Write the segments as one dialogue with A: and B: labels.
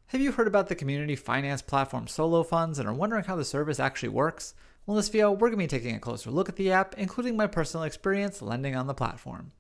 A: Have you heard about the community finance platform SoLo Funds and are wondering how the service actually works? Well, in this video, we're going to be taking a closer look at the app, including my personal experience lending on the platform.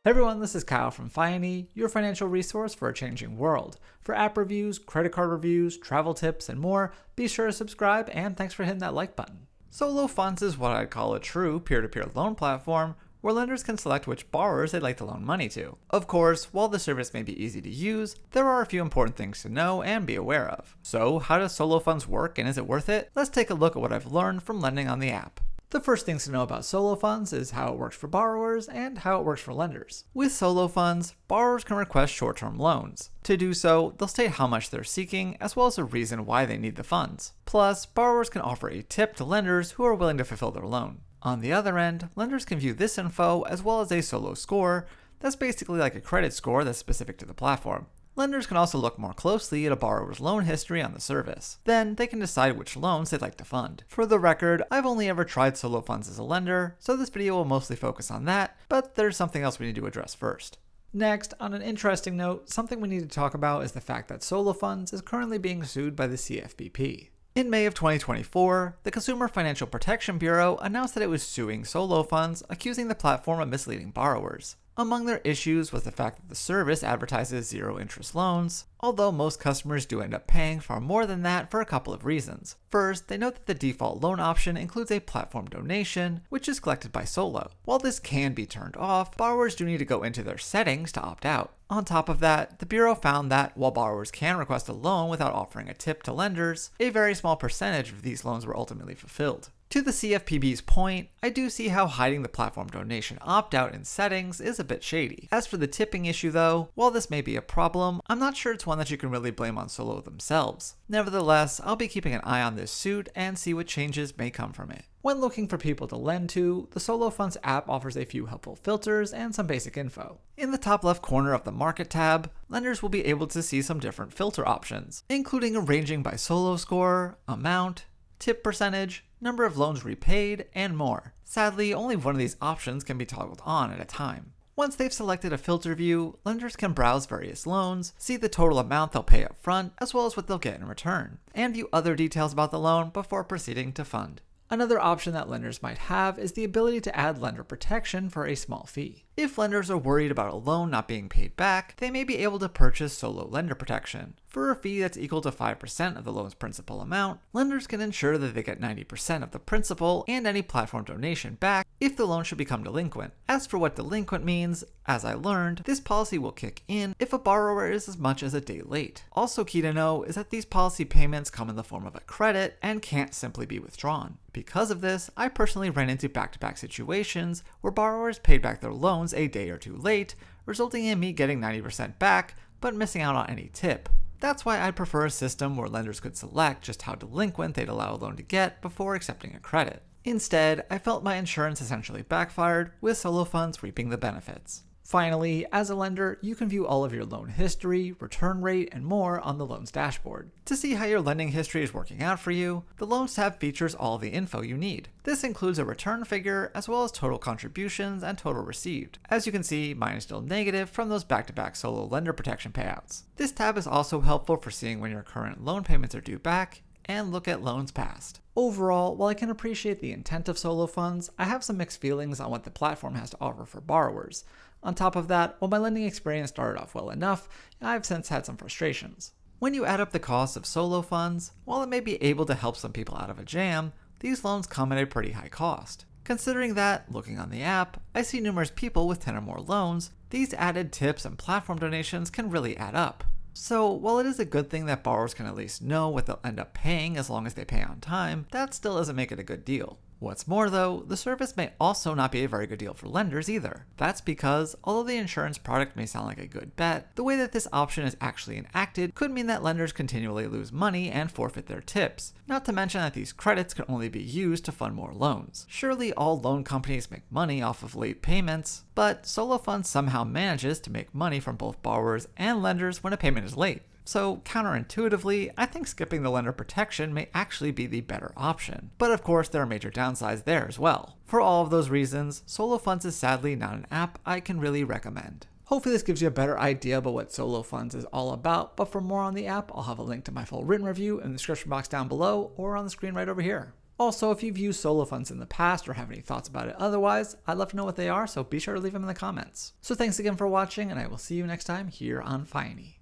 A: Hey everyone, this is Kyle from Fione, your financial resource for a changing world. For app reviews, credit card reviews, travel tips, and more, be sure to subscribe, and thanks for hitting that like button. SoLo Funds is what I'd call a true peer-to-peer loan platform, where lenders can select which borrowers they'd like to loan money to. Of course, while the service may be easy to use, there are a few important things to know and be aware of. So, how does SoLo Funds work and is it worth it? Let's take a look at what I've learned from lending on the app. The first things to know about SoLo Funds is how it works for borrowers and how it works for lenders. With SoLo Funds, borrowers can request short-term loans. To do so, they'll state how much they're seeking, as well as a reason why they need the funds. Plus, borrowers can offer a tip to lenders who are willing to fulfill their loan. On the other end, lenders can view this info as well as a SoLo score. That's basically like a credit score that's specific to the platform. Lenders can also look more closely at a borrower's loan history on the service. Then, they can decide which loans they'd like to fund. For the record, I've only ever tried SoLo Funds as a lender, so this video will mostly focus on that, but there's something else we need to address first. Next, on an interesting note, something we need to talk about is the fact that SoLo Funds is currently being sued by the CFPB. In May of 2024, the Consumer Financial Protection Bureau announced that it was suing SoLo Funds, accusing the platform of misleading borrowers. Among their issues was the fact that the service advertises zero-interest loans, although most customers do end up paying far more than that for a couple of reasons. First, they note that the default loan option includes a platform donation, which is collected by SoLo. While this can be turned off, borrowers do need to go into their settings to opt out. On top of that, the Bureau found that while borrowers can request a loan without offering a tip to lenders, a very small percentage of these loans were ultimately fulfilled. To the CFPB's point, I do see how hiding the platform donation opt-out in settings is a bit shady. As for the tipping issue though, while this may be a problem, I'm not sure it's one that you can really blame on SoLo themselves. Nevertheless, I'll be keeping an eye on this suit and see what changes may come from it. When looking for people to lend to, the SoLo Funds app offers a few helpful filters and some basic info. In the top left corner of the Market tab, lenders will be able to see some different filter options, including arranging by SoLo score, amount, tip percentage, number of loans repaid, and more. Sadly, only one of these options can be toggled on at a time. Once they've selected a filter view, lenders can browse various loans, see the total amount they'll pay up front, as well as what they'll get in return, and view other details about the loan before proceeding to fund. Another option that lenders might have is the ability to add lender protection for a small fee. If lenders are worried about a loan not being paid back, they may be able to purchase SoLo lender protection. For a fee that's equal to 5% of the loan's principal amount, lenders can ensure that they get 90% of the principal and any platform donation back if the loan should become delinquent. As for what delinquent means, as I learned, this policy will kick in if a borrower is as much as a day late. Also key to know is that these policy payments come in the form of a credit and can't simply be withdrawn. Because of this, I personally ran into back-to-back situations where borrowers paid back their loans a day or two late, resulting in me getting 90% back, but missing out on any tip. That's why I'd prefer a system where lenders could select just how delinquent they'd allow a loan to get before accepting a credit. Instead, I felt my insurance essentially backfired, with SoLo Funds reaping the benefits. Finally, as a lender, you can view all of your loan history, return rate, and more on the loans dashboard. To see how your lending history is working out for you, the Loans tab features all the info you need. This includes a return figure, as well as total contributions and total received. As you can see, mine is still negative from those back-to-back SoLo lender protection payouts. This tab is also helpful for seeing when your current loan payments are due back, and look at loans past. Overall, while I can appreciate the intent of SoLo Funds, I have some mixed feelings on what the platform has to offer for borrowers. On top of that, while my lending experience started off well enough, I've since had some frustrations. When you add up the costs of SoLo Funds, while it may be able to help some people out of a jam, these loans come at a pretty high cost. Considering that, looking on the app, I see numerous people with 10 or more loans, these added tips and platform donations can really add up. So, while it is a good thing that borrowers can at least know what they'll end up paying as long as they pay on time, that still doesn't make it a good deal. What's more though, the service may also not be a very good deal for lenders either. That's because, although the insurance product may sound like a good bet, the way that this option is actually enacted could mean that lenders continually lose money and forfeit their tips. Not to mention that these credits can only be used to fund more loans. Surely all loan companies make money off of late payments, but SoLo Funds somehow manages to make money from both borrowers and lenders when a payment is late. So counterintuitively, I think skipping the lender protection may actually be the better option. But of course, there are major downsides there as well. For all of those reasons, SoLo Funds is sadly not an app I can really recommend. Hopefully this gives you a better idea about what SoLo Funds is all about, but for more on the app, I'll have a link to my full written review in the description box down below or on the screen right over here. Also, if you've used SoLo Funds in the past or have any thoughts about it otherwise, I'd love to know what they are, so be sure to leave them in the comments. So thanks again for watching, and I will see you next time here on Finey.